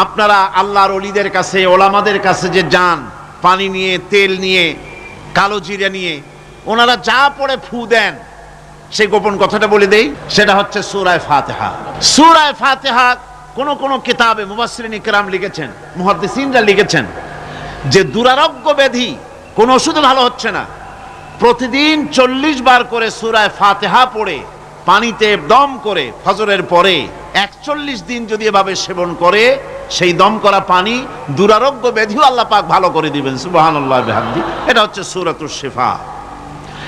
আপনারা আল্লাহর ওলিদের কাছে, ওলামাদের কাছে যে যান পানি নিয়ে, তেল নিয়ে, কালো জিরা নিয়ে, ওনারা যা পড়ে ফু দেন, সেই গোপন কথাটা বলে দেই, সেটা হচ্ছে সূরা ফাতিহা। সূরা ফাতিহা কোন কিতাবে মুফাসসিরিন ইকরাম লিখেছেন, মুহাদ্দিসিনরা লিখেছেন যে দুরারোগ্য ব্যাধি, কোন ওষুধে ভালো হচ্ছে না, প্রতিদিন 40 বার করে সূরা ফাতিহা পড়ে পানিতে দম করে ফজরের পরে 41 দিন যদি এভাবে সেবন করে, সেই দম করা পানি দুরারোগ্য ব্যাধিও আল্লাহ পাক ভালো করে দিবেন। সুবহানাল্লাহ বিহামদি। এটা হচ্ছে সূরাতুশ শিফা।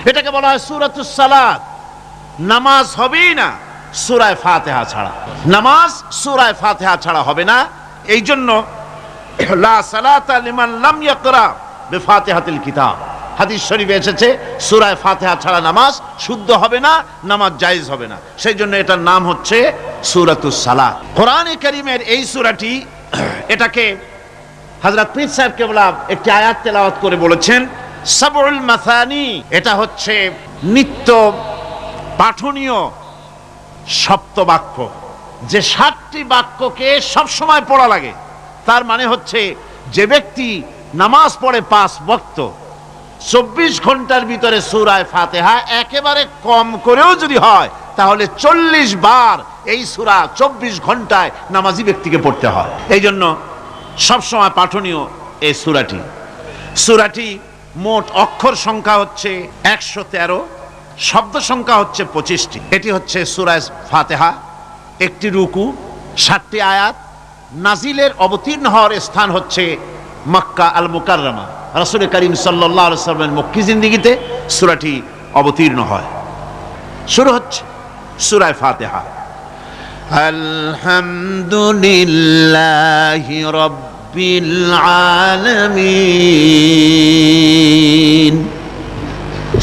এটাকে বলা হয় সূরাতুস সালাত। নামাজ হবেই না সূরা ফাতিহা ছাড়া, নামাজ সূরা ফাতিহা ছাড়া হবে না। এই জন্য লা সালাতা লিমান লাম ইয়াকরা বিফাতিহাতিল কিতাব, হাদিস শরীফে এসেছে সূরা ফাতিহা ছাড়া নামাজ শুদ্ধ হবে না, নামাজ জায়েজ হবে না। সেই জন্য এটার নাম হচ্ছে সূরাতুস সালাত। কোরআনে কারীমের এই সূরাটি, এটাকে হযরত পীর সাহেব কেবলা একটি আয়াত তেলাওয়াত করে বলেছেন সাবউল মাসানি। এটা হচ্ছে নিত্য পাঠনীয় সপ্তবাক্য, যে 60টি বাক্যকে সব সময় পড়া লাগে। তার মানে হচ্ছে যে ব্যক্তি নামাজ পড়ে 5 ওয়াক্ত 24 ঘন্টার ভিতরে সূরা ফাতিহা একেবারে কম করেও যদি হয়, তাহলে 40 বার এই সূরা 24 ঘন্টায় নামাজি ব্যক্তিকে পড়তে হয়। এই জন্য সবসময় পাঠনীয় এই সূরাটি। সূরাটি মোট অক্ষর সংখ্যা হচ্ছে 113, শব্দ সংখ্যা হচ্ছে 25টি। এটি হচ্ছে সূরা ফাতিহা। একটি রুকু, 7টি আয়াত। নাজিলের অবতীর্ণ হওয়ার স্থান হচ্ছে মক্কা আল মুকাররমা। রাসূল করিম সাল্লাল্লাহু আলাইহি ওয়াসাল্লামের মক্কি জিন্দেগিতে সূরাটি অবতীর্ণ হয়। শুরু হচ্ছে সূরা ফাতিহা। আলহামদুলিল্লাহি রাব্বিল আলামিন।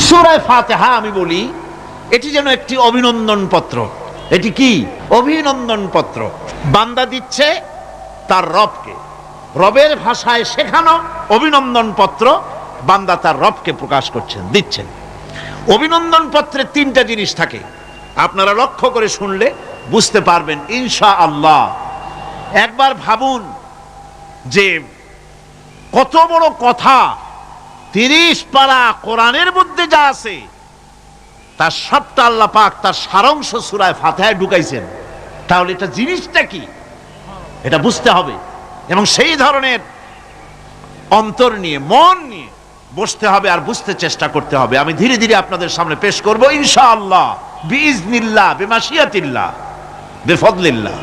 সূরা ফাতিহা আমি বলি এটি যেন একটি অভিনন্দন পত্র। এটি কি? অভিনন্দন পত্র। বান্দা দিচ্ছে তার রবকে, রবের ভাষায় শেখানো অভিনন্দন পত্র বান্দা তার রবকে প্রকাশ করছেন, দিচ্ছেন। অভিনন্দন পত্রে 3টা জিনিস থাকে, আপনারা লক্ষ্য করে শুনলে বুঝতে পারবেন ইনশাআল্লাহ। একবার ভাবুন যে কত বড় কথা, 30 পারা কোরআনের মধ্যে যা আছে তার সবটা আল্লাহ পাক তার সারাংশ সূরা ফাতিহায় ঢুকাইছেন। তাহলে এটা জিনিসটা কি, এটা বুঝতে হবে এবং সেই ধরনের অন্তর নিয়ে, মন নিয়ে বসতে হবে আর বুঝতে চেষ্টা করতে হবে। আমি ধীরে ধীরে আপনাদের সামনে পেশ করব ইনশাআল্লাহ, বিইজনিল্লাহ, বিমাশিয়াতিল্লাহ, বিফদলিল্লাহ।